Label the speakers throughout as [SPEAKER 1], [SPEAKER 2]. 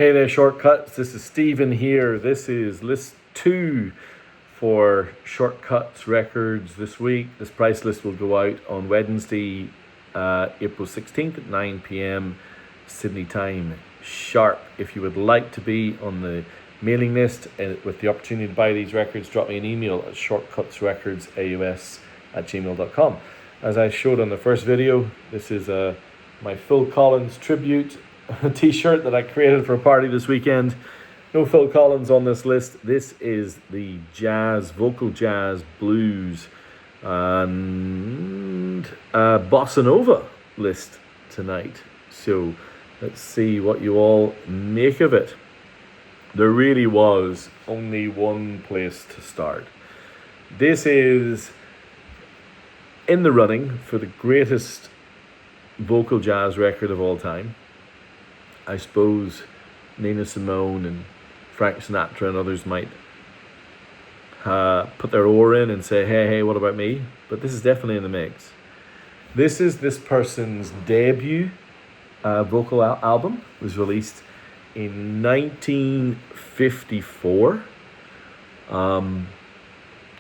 [SPEAKER 1] Hey there, Shortcuts. This is Stephen here. This is list 2 for Shortcuts records this week. This price list will go out on Wednesday, April 16th at 9 p.m. Sydney time sharp. If you would like to be on the mailing list with the opportunity to buy these records, drop me an email at shortcutsrecordsaus@gmail.com. As I showed on the first video, this is my Phil Collins tribute t-shirt that I created for a party this weekend. No Phil Collins on this list. This is the jazz, vocal jazz, blues, and bossa nova list tonight. So let's see what you all make of it. There really was only one place to start. This is in the running for the greatest vocal jazz record of all time. I suppose Nina Simone and Frank Sinatra and others might put their oar in and say, hey, what about me? But this is definitely in the mix. This is this person's debut vocal album. It was released in 1954.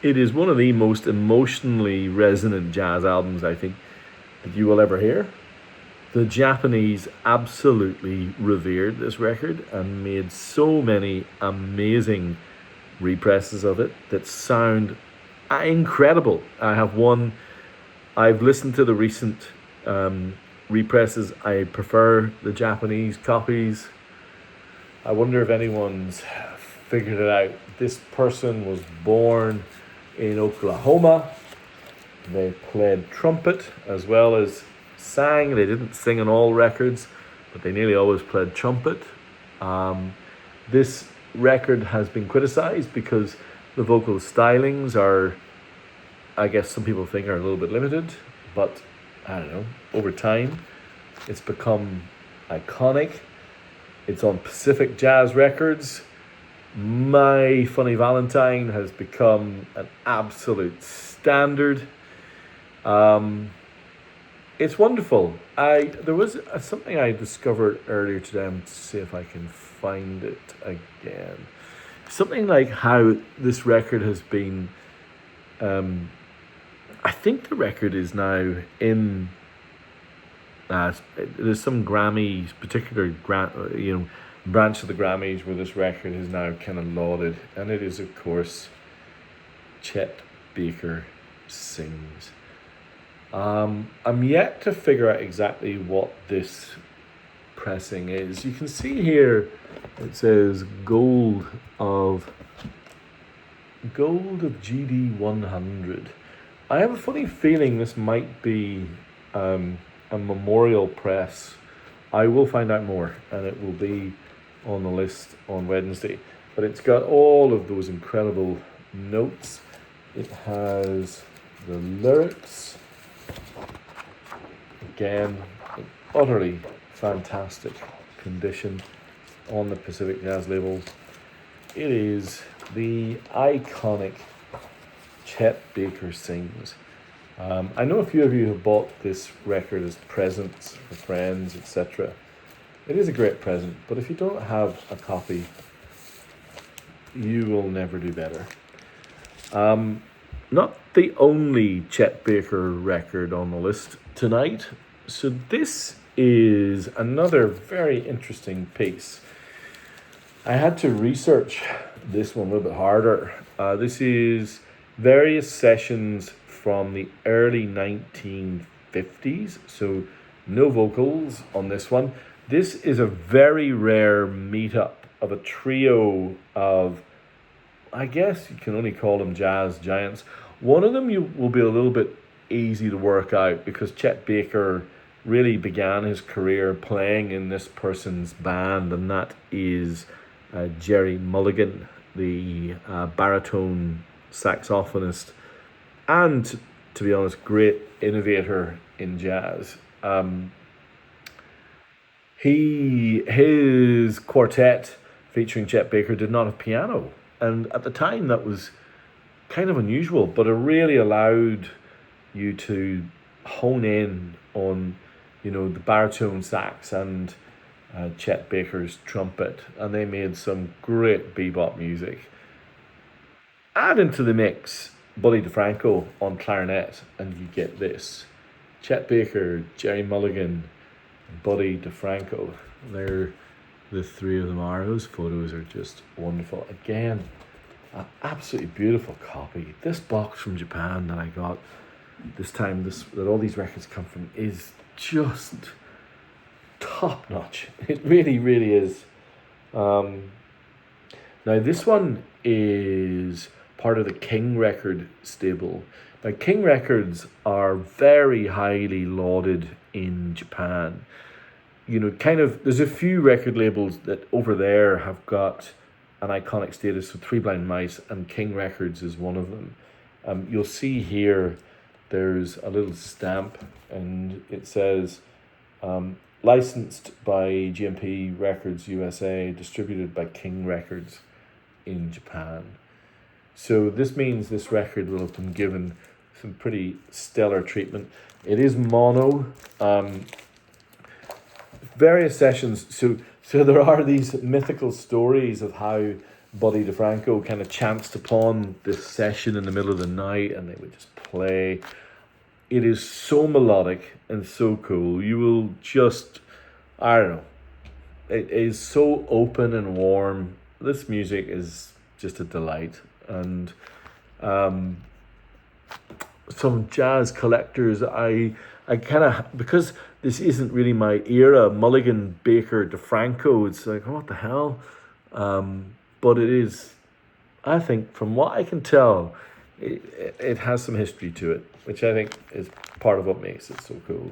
[SPEAKER 1] It is one of the most emotionally resonant jazz albums, I think, that you will ever hear. The Japanese absolutely revered this record and made so many amazing represses of it that sound incredible. I've listened to the recent represses. I prefer the Japanese copies. I wonder if anyone's figured it out. This person was born in Oklahoma. They played trumpet as well as sang. They didn't sing on all records, but they nearly always played trumpet. This record has been criticized because the vocal stylings are, I guess some people think, are a little bit limited, but I don't know, over time it's become iconic. It's on Pacific Jazz Records. My Funny Valentine has become an absolute standard. It's wonderful. There was something I discovered earlier today. I'm to see if I can find it again. Something like how this record has been. I think the record is now in. There's some Grammys, particular branch of the Grammys where this record is now kind of lauded, and it is of course Chet Baker Sings. I'm yet to figure out exactly what this pressing is. You can see here it says gold of GD 100. I have a funny feeling this might be a memorial press. I will find out more, and it will be on the list on Wednesday. But it's got all of those incredible notes. It has the lyrics. Again, utterly fantastic condition on the Pacific Jazz label. It is the iconic Chet Baker Sings. I know a few of you have bought this record as presents for friends, etc. It is a great present, but if you don't have a copy, you will never do better. Not the only Chet Baker record on the list tonight. So this is another very interesting piece. I had to research this one a little bit harder. This is various sessions from the early 1950s. So no vocals on this one. This is a very rare meetup of a trio of, I guess you can only call them jazz giants. One of them will be a little bit easy to work out because Chet Baker really began his career playing in this person's band, and that is Jerry Mulligan, the baritone saxophonist and, to be honest, great innovator in jazz. His quartet featuring Chet Baker did not have piano, and at the time that was kind of unusual, but it really allowed you to hone in on, the baritone sax and Chet Baker's trumpet, and they made some great bebop music. Add into the mix Buddy DeFranco on clarinet, and you get this. Chet Baker, Jerry Mulligan, Buddy DeFranco. They're the three of them are. Those photos are just wonderful. Again, an absolutely beautiful copy. This box from Japan that I got this time, that all these records come from, is just top notch. It really, really is. Now this one is part of the King Record stable. Now King Records are very highly lauded in Japan. You know, kind of, there's a few record labels that over there have got an iconic status with Three Blind Mice, and King Records is one of them. You'll see here, there's a little stamp, and it says, licensed by GMP Records USA, distributed by King Records in Japan. So this means this record will have been given some pretty stellar treatment. It is mono. Various sessions. So there are these mythical stories of how Buddy DeFranco kind of chanced upon this session in the middle of the night, and they would just play. It is so melodic and so cool. You will just, I don't know. It is so open and warm. This music is just a delight. And some jazz collectors, I kind of, because this isn't really my era, Mulligan, Baker, DeFranco, it's like, what the hell? But it is, I think, from what I can tell, it has some history to it, which I think is part of what makes it so cool.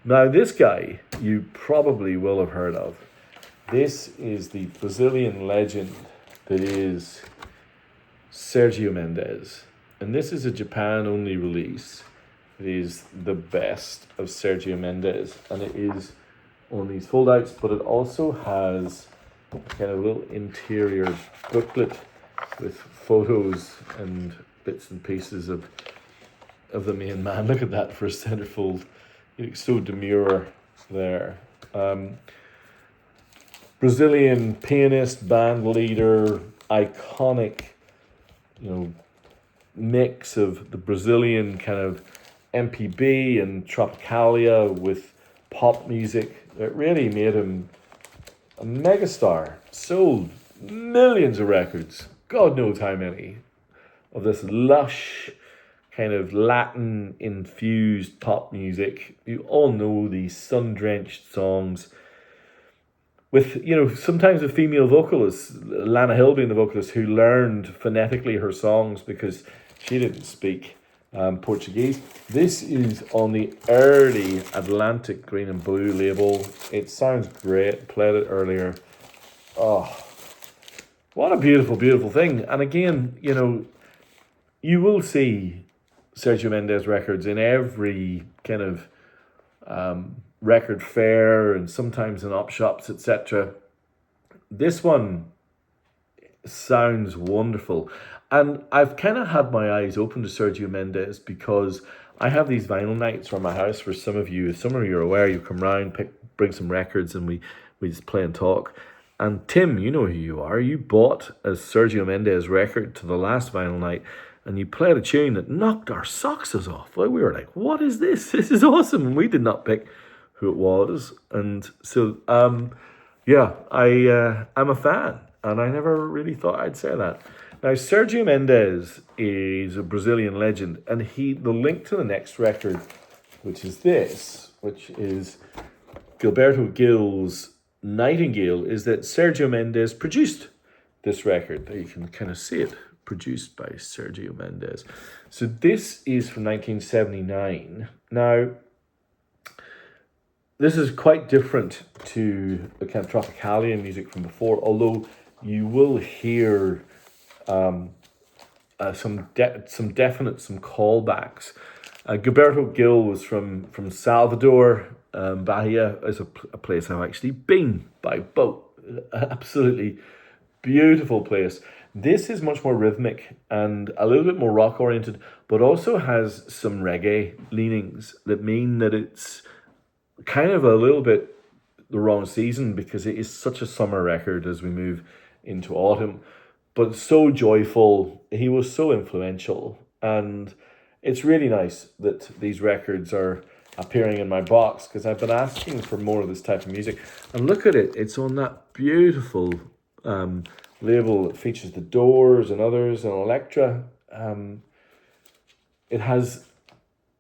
[SPEAKER 1] Now, this guy you probably will have heard of. This is the Brazilian legend that is Sergio Mendes. And this is a Japan-only release. It is the best of Sergio Mendes. And it is on these foldouts, but it also has a kind of little interior booklet with photos and bits and pieces of the main man. Look at that for a centerfold. He looks so demure there. Brazilian pianist, band leader, iconic, mix of the Brazilian kind of MPB and Tropicalia with pop music that really made him a megastar. Sold millions of records, God knows how many, of this lush kind of Latin infused pop music. You all know these sun-drenched songs with, sometimes with female vocalists, Lana Hill being the vocalist, who learned phonetically her songs because she didn't speak Portuguese. This is on the early Atlantic Green and Blue label. It sounds great. Played it earlier. Oh, what a beautiful, beautiful thing. And again, you will see Sergio Mendes records in every kind of record fair and sometimes in op shops, etc. This one sounds wonderful. And I've kind of had my eyes open to Sergio Mendes because I have these vinyl nights from my house. For some of you are aware, you come round, bring some records, and we just play and talk. And Tim, you know who you are. You bought a Sergio Mendes record to the last vinyl night, and you played a tune that knocked our socks off. We were like, what is this? This is awesome. And we did not pick who it was. And so, I'm a fan. And I never really thought I'd say that. Now, Sergio Mendes is a Brazilian legend. And the link to the next record, which is Gilberto Gil's Nightingale, is that Sergio Mendes produced this record. There you can kind of see it. Produced by Sergio Mendes. So this is from 1979. Now, this is quite different to the kind of Tropicalia music from before, although you will hear some callbacks. Gilberto Gil was from Salvador. Bahia is a place I've actually been by boat. Absolutely beautiful place. This is much more rhythmic and a little bit more rock oriented, but also has some reggae leanings that mean that it's kind of a little bit the wrong season because it is such a summer record as we move into autumn, but so joyful. He was so influential, and it's really nice that these records are appearing in my box because I've been asking for more of this type of music. And look at it, it's on that beautiful label that features the Doors and others and Elektra. It has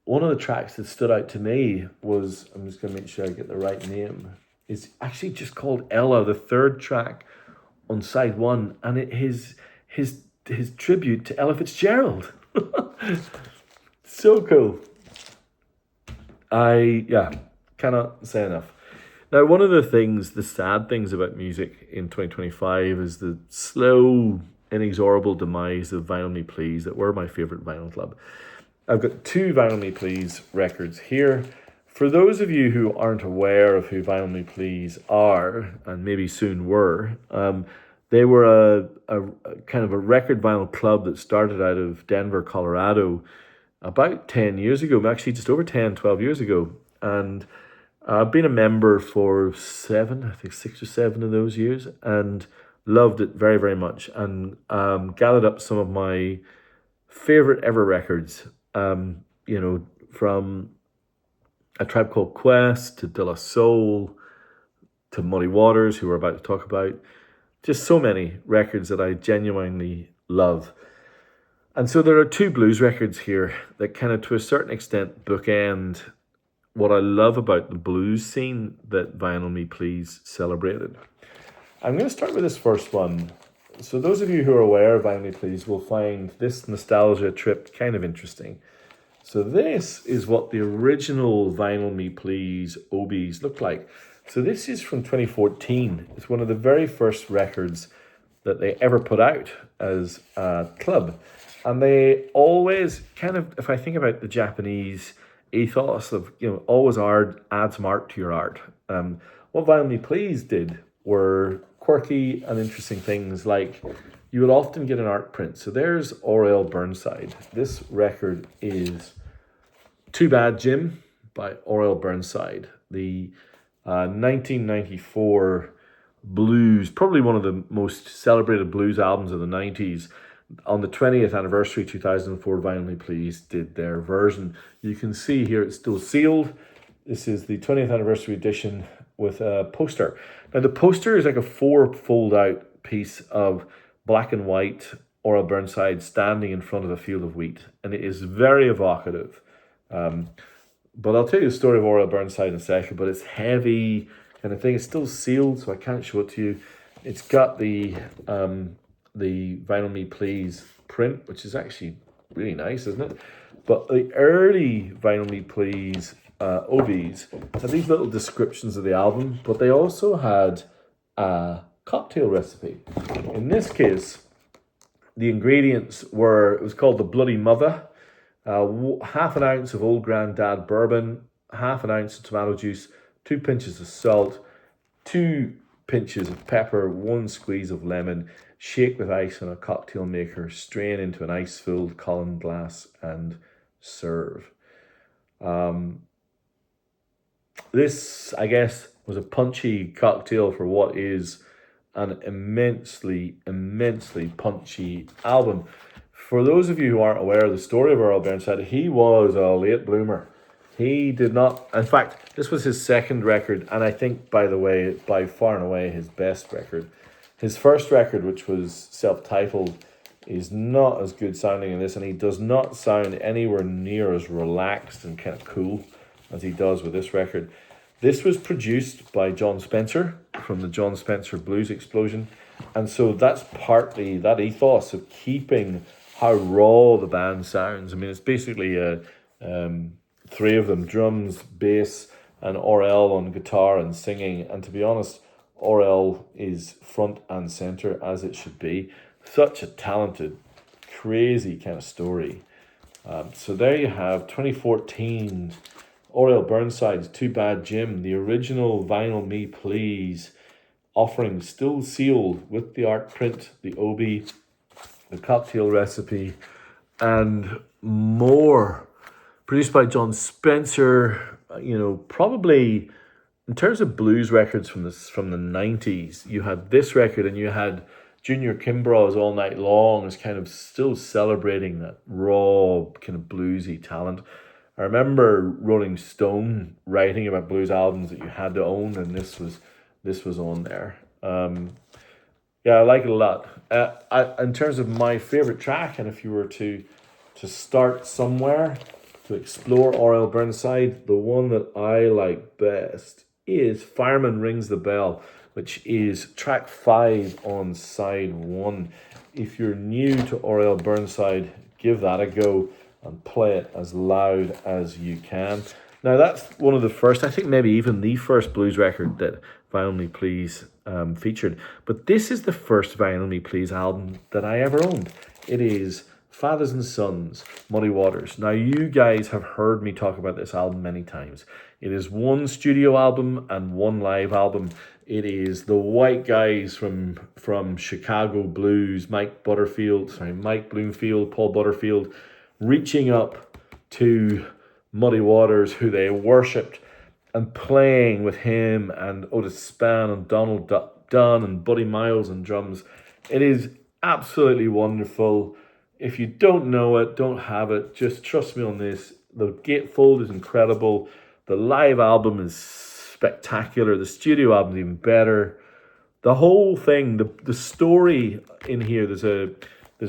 [SPEAKER 1] one of the tracks that stood out to me was, I'm just going to make sure I get the right name, it's actually just called Ella, the third track on side one, and his tribute to Ella Fitzgerald. So cool. I cannot say enough. Now, one of the sad things about music in 2025 is the slow, inexorable demise of Vinyl Me Please that were my favourite vinyl club. I've got two Vinyl Me Please records here. For those of you who aren't aware of who Vinyl Me Please are, and maybe soon were, they were a kind of a record vinyl club that started out of Denver, Colorado, about 10 years ago, actually just over 10, 12 years ago. And I've been a member for 6 or 7 of those years, and loved it very, very much, and gathered up some of my favorite ever records, from A Tribe Called Quest to De La Soul to Muddy Waters, who we're about to talk about. Just so many records that I genuinely love. And so there are two blues records here that kind of, to a certain extent, bookend what I love about the blues scene that Vinyl Me Please celebrated. I'm going to start with this first one. So those of you who are aware of Vinyl Me Please will find this nostalgia trip kind of interesting. So this is what the original Vinyl Me Please Obies looked like. So this is from 2014. It's one of the very first records that they ever put out as a club. And they always kind of, if I think about the Japanese ethos of, always add some art to your art. What Vinyl Me Please did were quirky and interesting things, like you would often get an art print. So there's R.L. Burnside. This record is Too Bad Jim by R.L. Burnside, the 1994 blues, probably one of the most celebrated blues albums of the 90s. On the 20th anniversary, 2004, Vinyl Me Please did their version. You can see here it's still sealed. This is the 20th anniversary edition with a poster. Now, the poster is like a 4 fold-out piece of black and white R.L. Burnside standing in front of a field of wheat, and it is very evocative. But I'll tell you the story of R.L. Burnside in a second, but it's heavy kind of thing. It's still sealed, so I can't show it to you. It's got the Vinyl Me Please print, which is actually really nice, isn't it? But the early Vinyl Me Please Obies had these little descriptions of the album, but they also had a cocktail recipe. In this case, the ingredients were, it was called the Bloody Mother, half an ounce of Old Grandad bourbon, half an ounce of tomato juice, 2 pinches of salt, 2 pinches of pepper, 1 squeeze of lemon, shake with ice in a cocktail maker, strain into an ice-filled column glass, and serve. This, I guess, was a punchy cocktail for what is an immensely, immensely punchy album. For those of you who aren't aware of the story of R.L. Burnside, he was a late bloomer. He did not, in fact, this was his second record, and I think, by the way, by far and away his best record. His first record, which was self-titled, is not as good sounding in this, and he does not sound anywhere near as relaxed and kind of cool as he does with this record. This was produced by John Spencer from the John Spencer Blues Explosion, and so that's partly that ethos of keeping how raw the band sounds. I mean, it's basically 3 of them, drums, bass, and R.L. on guitar and singing. And to be honest, R.L. is front and center, as it should be. Such a talented, crazy kind of story. So there you have 2014 R.L. Burnside's Too Bad Jim, the original Vinyl Me Please offering, still sealed with the art print, the Obi, the cocktail recipe, and more. Produced by John Spencer, probably in terms of blues records from the 90s, you had this record and you had Junior Kimbrough's All Night Long is kind of still celebrating that raw kind of bluesy talent. I remember Rolling Stone writing about blues albums that you had to own, and this was on there. Yeah, I like it a lot. In terms of my favorite track, and if you were to start somewhere to explore R.L. Burnside, the one that I like best is Fireman Rings the Bell, which is track 5 on side 1. If you're new to R.L. Burnside, give that a go and play it as loud as you can. Now, that's one of the first, I think maybe even the first blues record that Vinyl Me Please featured. But this is the first Vinyl Me Please album that I ever owned. It is Fathers and Sons, Muddy Waters. Now, you guys have heard me talk about this album many times. It is one studio album and one live album. It is the white guys from Chicago blues, Mike Bloomfield, Paul Butterfield, reaching up to Muddy Waters, who they worshipped, and playing with him and Otis Spann and Donald Dunn and Buddy Miles on drums. It is absolutely wonderful. If you don't know it, don't have it, just trust me on this. The gatefold is incredible. The live album is spectacular. The studio album is even better. The whole thing, the story in here, there's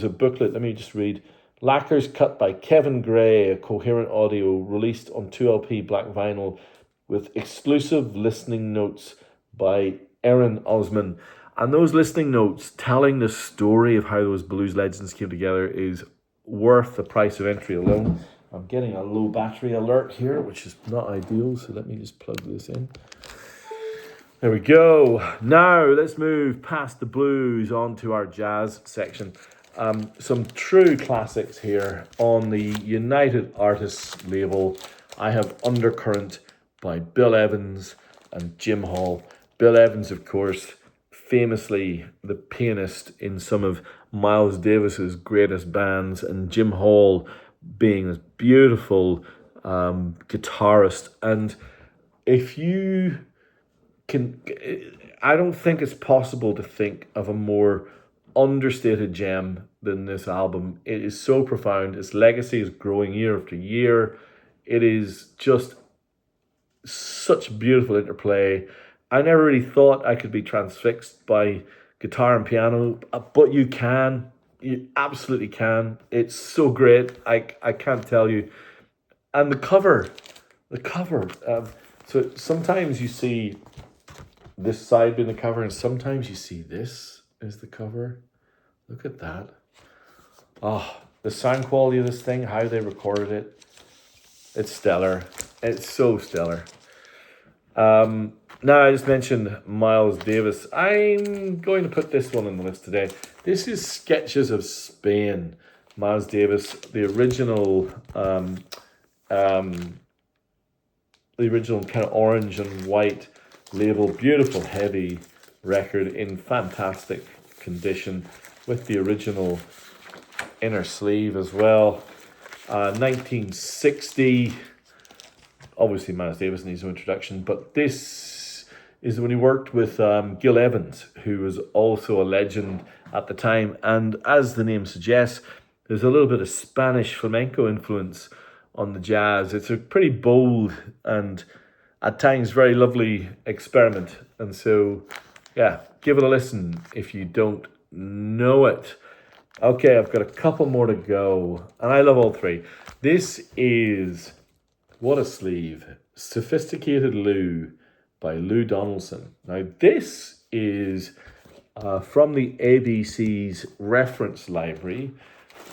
[SPEAKER 1] a booklet. Let me just read. Lacquers cut by Kevin Gray, a coherent audio released on 2LP black vinyl with exclusive listening notes by Aaron Osman. And those listening notes telling the story of how those blues legends came together is worth the price of entry alone. I'm getting a low battery alert here, which is not ideal, so let me just plug this in. There we go. Now let's move past the blues onto our jazz section. Some true classics here on the United Artists label. I have Undercurrent by Bill Evans and Jim Hall. Bill Evans, of course, famously the pianist in some of Miles Davis's greatest bands, and Jim Hall being this beautiful guitarist. And if you can, I don't think it's possible to think of a more understated gem than this album. It is so profound. Its legacy is growing year after year. It is just such beautiful interplay. I never really thought I could be transfixed by guitar and piano, but you can. You absolutely can. It's so great. I can't tell you. And the cover. So sometimes you see this side being the cover, and sometimes you see this is the cover. Look at that. Oh, the sound quality of this thing, how they recorded it, it's stellar. It's so stellar. Now, I just mentioned Miles Davis. I'm going to put this one on the list today. This is Sketches of Spain. Miles Davis, the original kind of orange and white label, beautiful heavy record in fantastic condition with the original inner sleeve as well. 1960. Obviously, Miles Davis needs no introduction, but this is when he worked with Gil Evans, who was also a legend at the time. And as the name suggests, there's a little bit of Spanish flamenco influence on the jazz. It's a pretty bold and at times very lovely experiment. And so, yeah, give it a listen if you don't know it. Okay, I've got a couple more to go, and I love all three. This is What a Sleeve, Sophisticated Lou by Lou Donaldson. Now, this is from the ABC's reference library,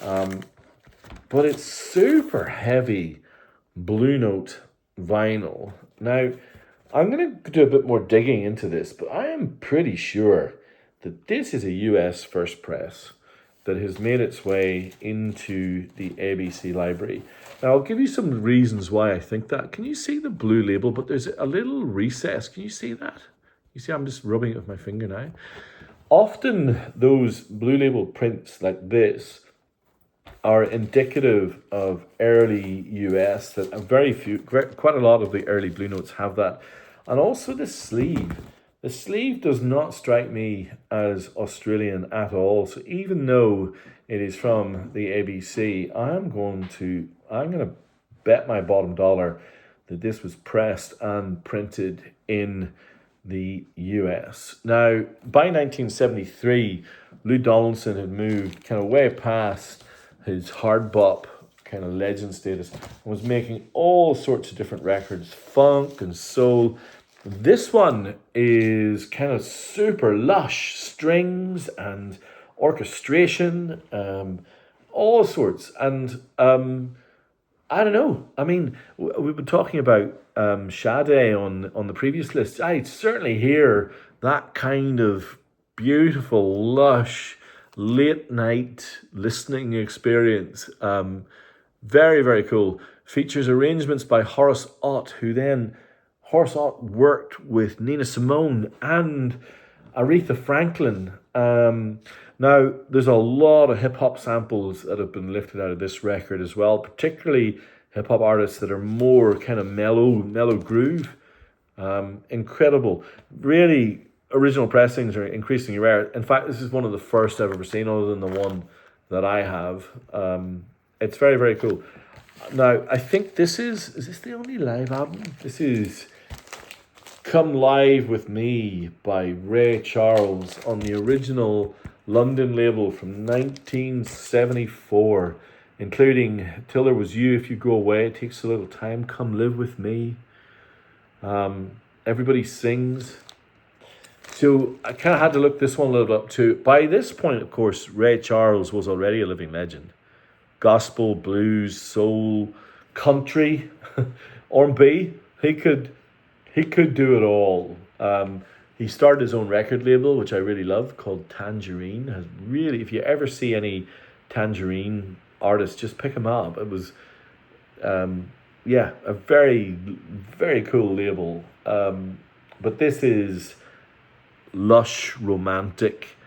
[SPEAKER 1] but it's super heavy Blue Note vinyl. Now, I'm going to do a bit more digging into this, but I am pretty sure that this is a US first press that has made its way into the ABC library. Now, I'll give you some reasons why I think that. Can you see the blue label? But there's a little recess. Can you see that? You see, I'm just rubbing it with my finger now. Often those blue label prints like this are indicative of early US, that quite a lot of the early Blue Notes have that. And also the sleeve. The sleeve does not strike me as Australian at all. So even though it is from the ABC, I'm going to bet my bottom dollar that this was pressed and printed in the US. Now, by 1973, Lou Donaldson had moved kind of way past his hard bop kind of legend status and was making all sorts of different records, funk and soul. This one is kind of super lush, strings and orchestration, all sorts. And I don't know. I mean, we've been talking about Sade on the previous list. I certainly hear that kind of beautiful, lush, late night listening experience. Very, very cool. Features arrangements by Horace Ott, who then Horace Ott worked with Nina Simone and Aretha Franklin. Now, there's a lot of hip-hop samples that have been lifted out of this record as well, particularly hip-hop artists that are more kind of mellow groove. Incredible. Really, original pressings are increasingly rare. In fact, this is one of the first I've ever seen, other than the one that I have. It's very, very cool. Now, I think is this the only live album? This is Come Live With Me by Ray Charles on the original London label from 1974, including Till There Was You, If You Go Away, It Takes a Little Time, Come Live With Me. Everybody Sings. So I kind of had to look this one a little up too. By this point, of course, Ray Charles was already a living legend. Gospel, blues, soul, country, R&B. He could do it all. He started his own record label, which I really love, called Tangerine. Has really, if you ever see any Tangerine artists, just pick him up. It was, a very, very cool label. But this is lush, romantic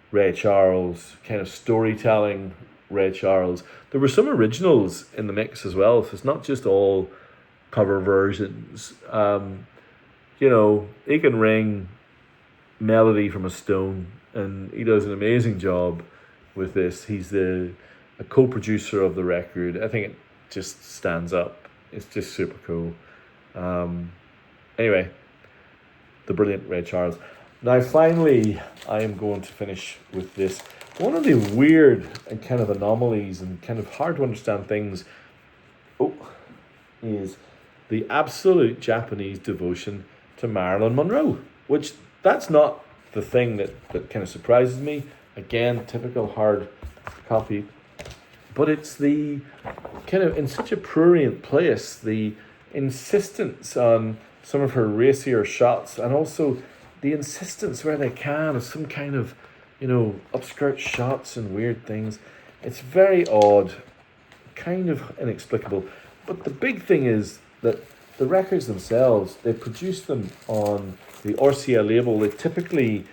[SPEAKER 1] Ray Charles, kind of storytelling Ray Charles. There were some originals in the mix as well, so it's not just all cover versions. He can ring melody from a stone, and he does an amazing job with this. He's a co-producer of the record. I think it just stands up. It's just super cool. Anyway, the brilliant Ray Charles. Now, finally, I am going to finish with this. One of the weird and kind of anomalies and kind of hard to understand things is the absolute Japanese devotion to Marilyn Monroe, which that's not the thing that kind of surprises me. Again, typical hard copy. But it's the kind of, in such a prurient place, the insistence on some of her racier shots, and also the insistence where they can of some kind of, upskirt shots and weird things. It's very odd, kind of inexplicable. But the big thing is that the records themselves, they produce them on the RCA label. They typically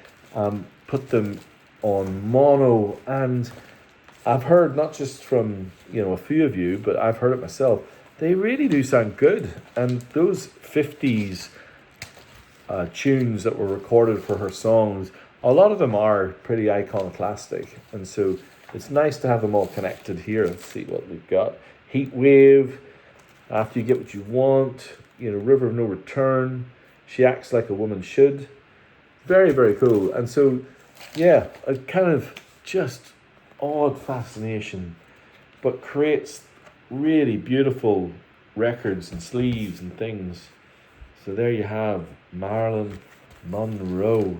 [SPEAKER 1] put them on mono, and I've heard, not just from a few of you, but I've heard it myself, they really do sound good. And those 50s tunes that were recorded for her songs, a lot of them are pretty iconoclastic, and so it's nice to have them all connected here. Let's see what we've got. Heat Wave, After You Get What You Want, River of No Return, She Acts Like a Woman Should. Very, very cool. And so, yeah, a kind of just odd fascination, but creates really beautiful records and sleeves and things. So there you have Marilyn Monroe,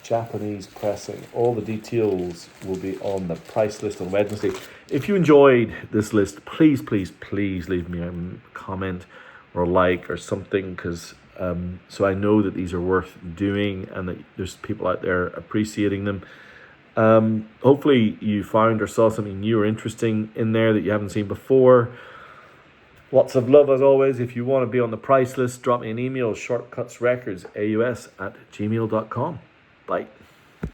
[SPEAKER 1] Japanese pressing. All the details will be on the price list on Wednesday. If you enjoyed this list, please leave me a comment or like or something, because so I know that these are worth doing and that there's people out there appreciating them. Hopefully you found or saw something new or interesting in there that you haven't seen before. Lots of love as always. If you want to be on the price list, drop me an email, shortcutsrecordsaus@gmail.com. Bye.